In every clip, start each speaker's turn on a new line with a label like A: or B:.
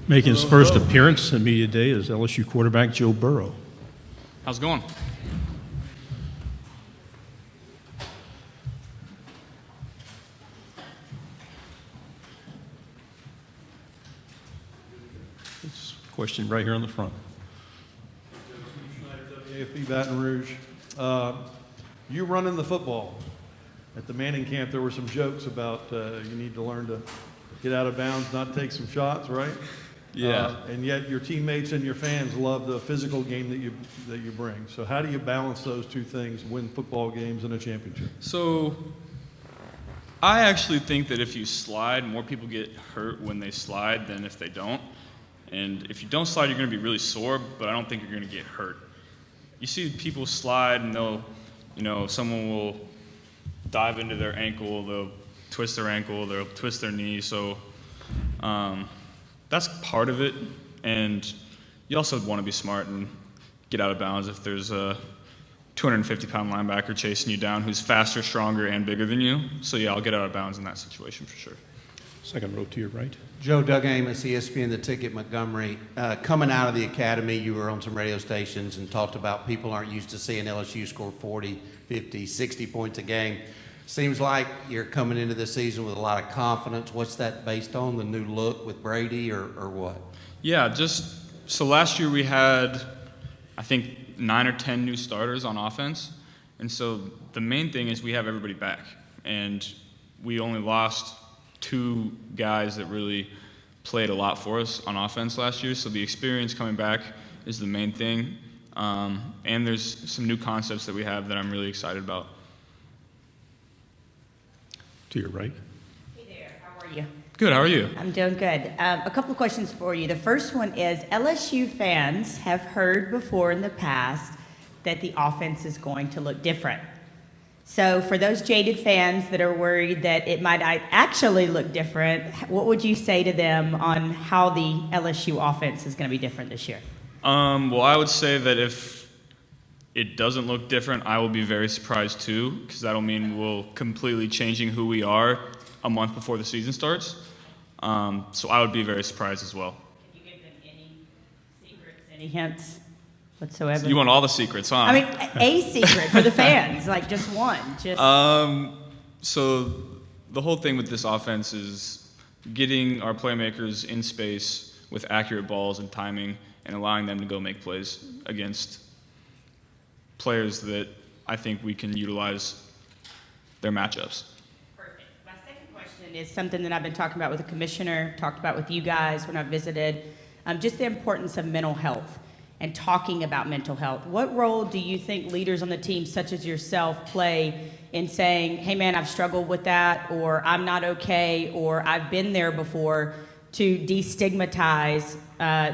A: Making his first appearance at Media Day is LSU quarterback Joe Burrow.
B: How's it going?
A: This question right here on the front.
C: AFB Baton Rouge. You running the football. At the Manning camp, there were some jokes about you need to learn to get out of bounds, not take some shots, right?
B: Yeah.
C: And yet your teammates and your fans love the physical game that you bring. So how do you balance those two things, win football games and a championship?
B: So I actually think that if you slide, more people get hurt when they slide than if they don't. And if you don't slide, you're going to be really sore, but I don't think you're going to get hurt. You see people slide and they'll, someone will dive into their ankle, they'll twist their ankle, they'll twist their knee. So that's part of it. And you also want to be smart and get out of bounds if there's a 250-pound linebacker chasing you down who's faster, stronger, and bigger than you. So yeah, I'll get out of bounds in that situation for sure.
A: Second row to your right.
D: Joe, Doug Amos, ESPN, The Ticket, Montgomery. Coming out of the academy, you were on some radio stations and talked about people aren't used to seeing LSU score 40, 50, 60 points a game. Seems like you're coming into the season with a lot of confidence. What's that based on, the new look with Brady or what?
B: Yeah, so last year we had, I think, 9 or 10 new starters on offense. And so the main thing is we have everybody back. And we only lost 2 guys that really played a lot for us on offense last year. So the experience coming back is the main thing. And there's some new concepts that we have that I'm really excited about.
A: To your right.
E: Hey there, how are you?
B: Good, how are you?
E: I'm doing good. A couple of questions for you. The first one is, LSU fans have heard before in the past that the offense is going to look different. So for those jaded fans that are worried that it might actually look different, what would you say to them on how the LSU offense is going to be different this year?
B: Well, I would say that if it doesn't look different, I will be very surprised too, because that'll mean we'll completely changing who we are a month before the season starts. So I would be very surprised as well.
E: Can you give them any secrets, any hints whatsoever?
B: You want all the secrets, huh?
E: I mean, a secret for the fans, like just one.
B: So the whole thing with this offense is getting our playmakers in space with accurate balls and timing and allowing them to go make plays against players that I think we can utilize their matchups.
E: Perfect. My second question is something that I've been talking about with the commissioner, talked about with you guys when I visited, just the importance of mental health and talking about mental health. What role do you think leaders on the team, such as yourself, play in saying, hey man, I've struggled with that, or I'm not okay, or I've been there before, to destigmatize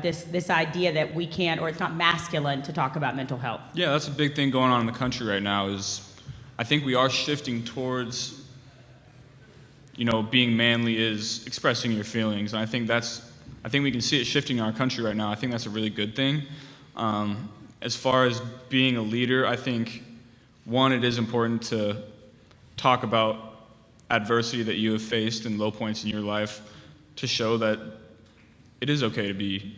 E: this idea that we can't, or it's not masculine to talk about mental health?
B: Yeah, that's a big thing going on in the country right now. Is I think we are shifting towards, being manly is expressing your feelings, and I think we can see it shifting in our country right now. I think that's a really good thing. As far as being a leader, I think, one, it is important to talk about adversity that you have faced and low points in your life to show that it is okay to be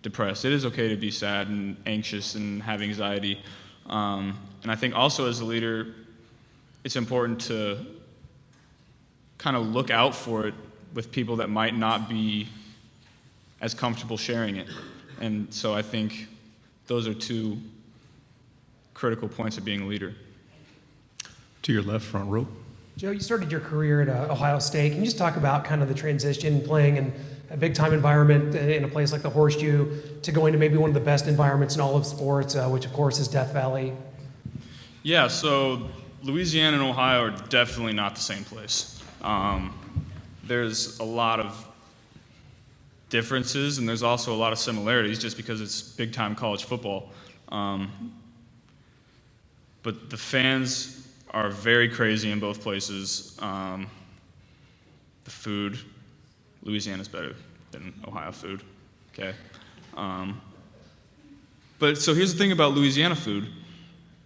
B: depressed. It is okay to be sad and anxious and have anxiety. And I think also as a leader, it's important to kind of look out for it with people that might not be as comfortable sharing it. And so I think those are 2 critical points of being a leader.
A: To your left, front row.
F: Joe, you started your career at Ohio State. Can you just talk about kind of the transition playing in a big-time environment in a place like the Horseshoe to going to maybe one of the best environments in all of sports, which of course is Death Valley?
B: Yeah, so Louisiana and Ohio are definitely not the same place. There's a lot of differences, and there's also a lot of similarities just because it's big-time college football. But the fans are very crazy in both places. The food, Louisiana's better than Ohio food, okay? But so here's the thing about Louisiana food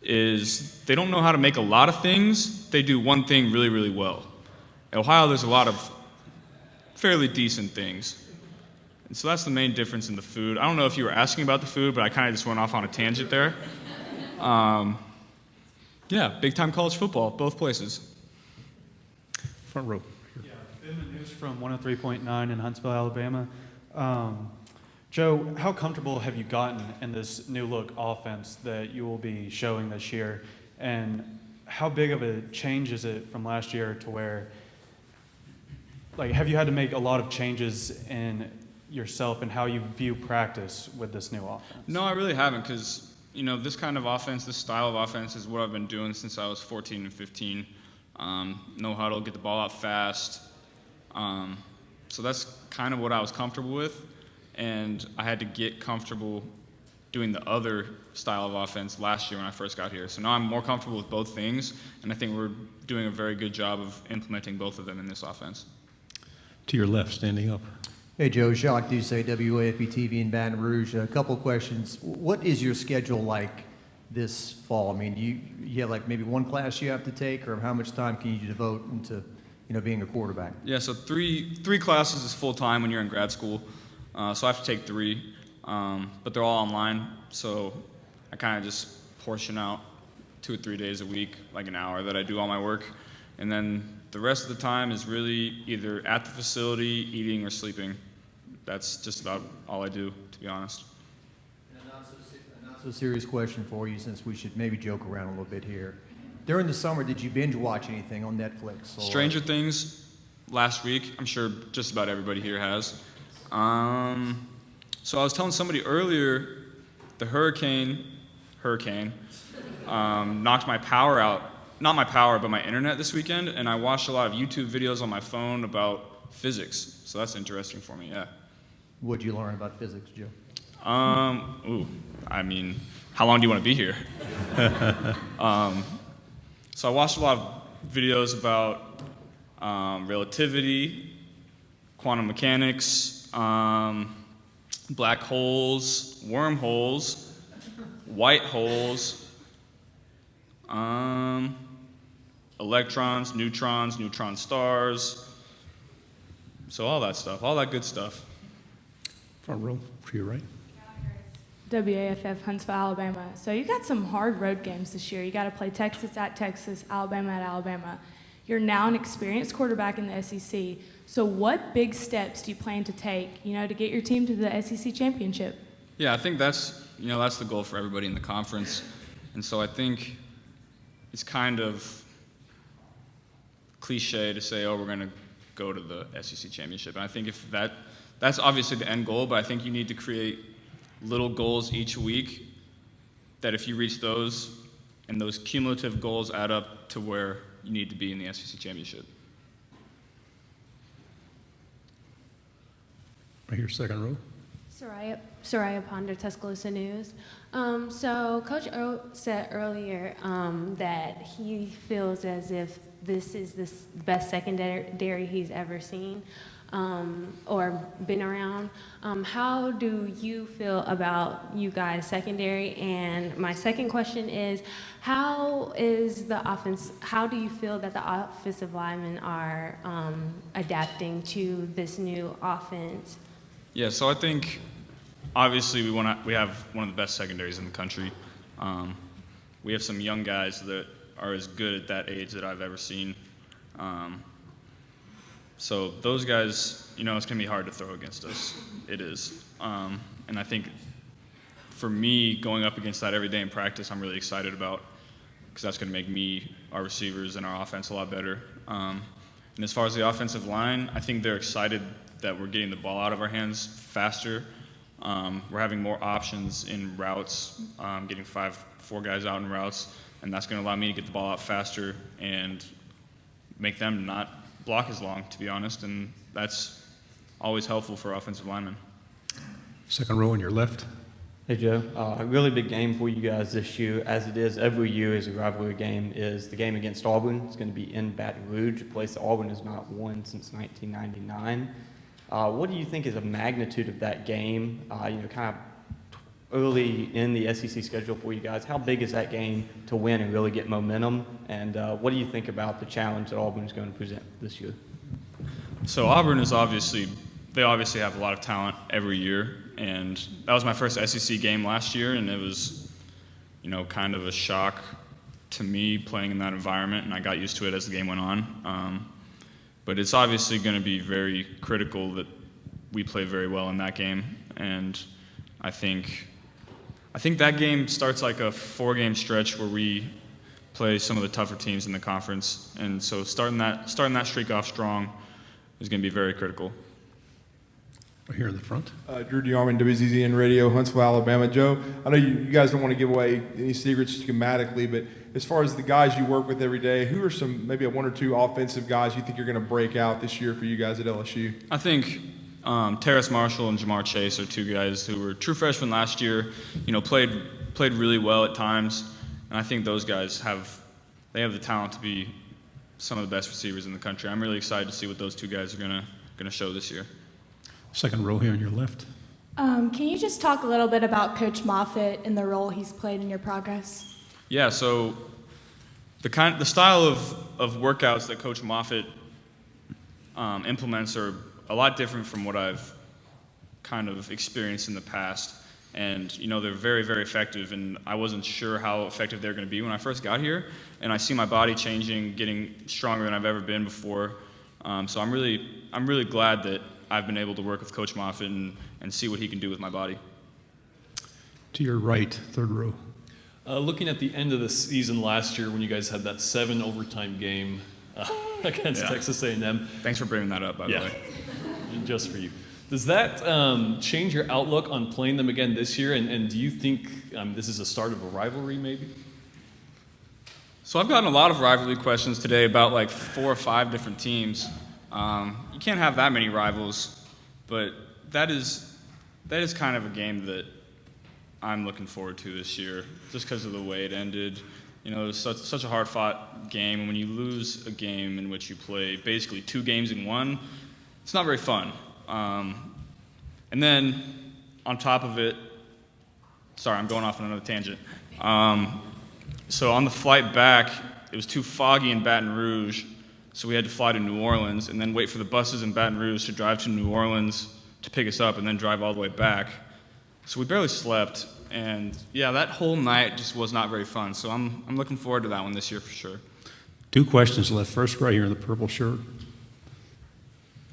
B: is they don't know how to make a lot of things. They do one thing really, really well. In Ohio, there's a lot of fairly decent things. And so that's the main difference in the food. I don't know if you were asking about the food, but I kind of just went off on a tangent there. Yeah, big-time college football, both places.
A: Front row.
G: Yeah, Ben Manouche from 103.9 in Huntsville, Alabama. Joe, how comfortable have you gotten in this new look offense that you will be showing this year? And how big of a change is it from last year to where, like, have you had to make a lot of changes in yourself and how you view practice with this new offense?
B: No, I really haven't, because this kind of offense, this style of offense is what I've been doing since I was 14 and 15. No huddle, get the ball out fast. So that's kind of what I was comfortable with, and I had to get comfortable doing the other style of offense last year when I first got here. So now I'm more comfortable with both things, and I think we're doing a very good job of implementing both of them in this offense.
A: To your left, standing up.
H: Hey, Joe. Jacques Doucet, WAFB-TV in Baton Rouge. A couple of questions. What is your schedule like this fall? I mean, do you have like maybe one class you have to take, or how much time can you devote into, being a quarterback?
B: Yeah, so three classes is full-time when you're in grad school. So I have to take 3, but they're all online. So I kind of just portion out 2 or 3 days a week, like an hour that I do all my work. And then the rest of the time is really either at the facility, eating, or sleeping. That's just about all I do, to be honest.
H: And a not so serious question for you, since we should maybe joke around a little bit here. During the summer, did you binge watch anything on Netflix? Or...
B: Stranger Things last week. I'm sure just about everybody here has. So I was telling somebody earlier, the hurricane knocked my power out. Not my power, but my internet this weekend, and I watched a lot of YouTube videos on my phone about physics. So that's interesting for me, yeah.
H: What'd you learn about physics, Joe?
B: I mean, how long do you want to be here? So I watched a lot of videos about relativity, quantum mechanics, black holes, wormholes, white holes, electrons, neutrons, neutron stars. So all that stuff, all that good stuff.
A: Front row, to your right.
I: WAFF, Huntsville, Alabama. So you got some hard road games this year. You got to play Texas at Texas, Alabama at Alabama. You're now an experienced quarterback in the SEC. So what big steps do you plan to take, to get your team to the SEC championship?
B: Yeah, I think that's the goal for everybody in the conference. And so I think it's kind of cliche to say, we're going to go to the SEC championship. And I think if that's obviously the end goal, but I think you need to create little goals each week that if you reach those, and those cumulative goals add up to where you need to be in the SEC championship.
A: Right here, second row.
J: Soraya Ponder, Tuscaloosa News. So Coach O said earlier that he feels as if this is the best secondary he's ever seen or been around. How do you feel about you guys secondary? And my second question is, how do you feel that the offensive linemen are adapting to this new offense?
B: Yeah, so I think obviously we have one of the best secondaries in the country. We have some young guys that are as good at that age that I've ever seen. So those guys, it's going to be hard to throw against us. It is. And I think for me, going up against that every day in practice, I'm really excited about, because that's going to make me, our receivers, and our offense a lot better. And as far as the offensive line, I think they're excited that we're getting the ball out of our hands faster. We're having more options in routes, getting 4 guys out in routes, and that's going to allow me to get the ball out faster and make them not block as long, to be honest, and that's always helpful for offensive linemen.
A: Second row on your left.
K: Hey, Joe. A really big game for you guys this year, as it is every year as a rivalry game, is the game against Auburn. It's going to be in Baton Rouge, a place that Auburn has not won since 1999. What do you think is the magnitude of that game, kind of early in the SEC schedule for you guys? How big is that game to win and really get momentum? And what do you think about the challenge that Auburn is going to present this year?
B: So Auburn is obviously they obviously have a lot of talent every year, and that was my first SEC game last year, and it was, kind of a shock to me playing in that environment, and I got used to it as the game went on. But it's obviously going to be very critical that we play very well in that game, and I think that game starts like a 4-game stretch where we play some of the tougher teams in the conference, and so starting that streak off strong is going to be very critical.
A: We're here in the front.
L: Drew DeArmond, WZZN Radio, Huntsville, Alabama. Joe, I know you guys don't want to give away any secrets schematically, but as far as the guys you work with every day, who are some, maybe 1 or 2 offensive guys you think you're going to break out this year for you guys at LSU?
B: I think Terrace Marshall and Jamar Chase are 2 guys who were true freshmen last year, played really well at times, and I think those guys have the talent to be some of the best receivers in the country. I'm really excited to see what those 2 guys are going to show this year.
A: Second row here on your left.
I: Can you just talk a little bit about Coach Moffitt and the role he's played in your progress?
B: Yeah, so the style of workouts that Coach Moffitt implements are a lot different from what I've kind of experienced in the past. And, they're very, very effective, and I wasn't sure how effective they're going to be when I first got here. And I see my body changing, getting stronger than I've ever been before. So I'm really glad that I've been able to work with Coach Moffitt and see what he can do with my body.
A: To your right, third row.
M: Looking at the end of the season last year when you guys had that 7 overtime game against Texas A&M.
B: Thanks for bringing that up, by the way.
M: Just for you. Does that change your outlook on playing them again this year? And do you think this is a start of a rivalry maybe?
B: So I've gotten a lot of rivalry questions today about like 4 or 5 different teams. You can't have that many rivals, but that is kind of a game that I'm looking forward to this year, just because of the way it ended. It was such a hard-fought game, and when you lose a game in which you play basically 2 games in one, it's not very fun. And then on top of it, sorry, I'm going off on another tangent. So on the flight back, it was too foggy in Baton Rouge, so we had to fly to New Orleans and then wait for the buses in Baton Rouge to drive to New Orleans to pick us up and then drive all the way back. So we barely slept, and yeah, that whole night just was not very fun. So I'm looking forward to that one this year for sure.
A: 2 questions left. First, right here in the purple shirt.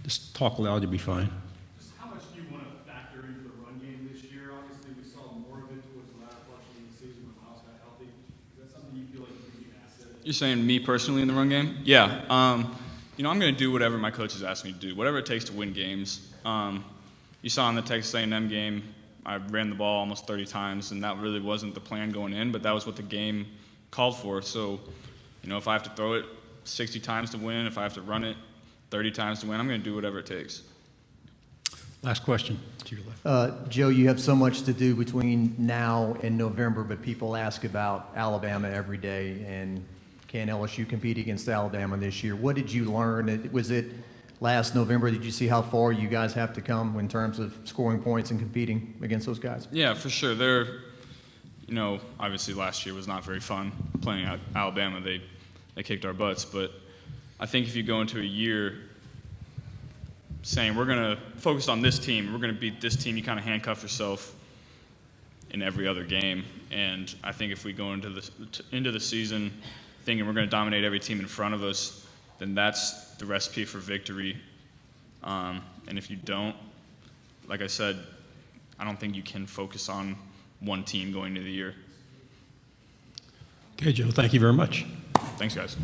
A: Just talk loud, you'll be fine.
C: Just how much do you want to factor into the run game this year? Obviously, we saw more of it towards the latter portion of the season when Miles got healthy. Is that something you feel like you can be an asset?
B: You're saying me personally in the run game? Yeah. I'm going to do whatever my coaches ask me to do, whatever it takes to win games. You saw in the Texas A&M game, I ran the ball almost 30 times, and that really wasn't the plan going in, but that was what the game called for. So, if I have to throw it 60 times to win, if I have to run it 30 times to win, I'm going to do whatever it takes.
A: Last question to your left.
H: Joe, you have so much to do between now and November, but people ask about Alabama every day, and can LSU compete against Alabama this year? What did you learn? Was it last November? Did you see how far you guys have to come in terms of scoring points and competing against those guys?
B: Yeah, for sure. They're, obviously last year was not very fun playing at Alabama. They kicked our butts, but I think if you go into a year saying we're going to focus on this team, we're going to beat this team, you kind of handcuff yourself in every other game. And I think if we go into the season thinking we're going to dominate every team in front of us, then that's the recipe for victory. And if you don't, like I said, I don't think you can focus on one team going into the year.
A: Okay, Joe, thank you very much.
B: Thanks, guys.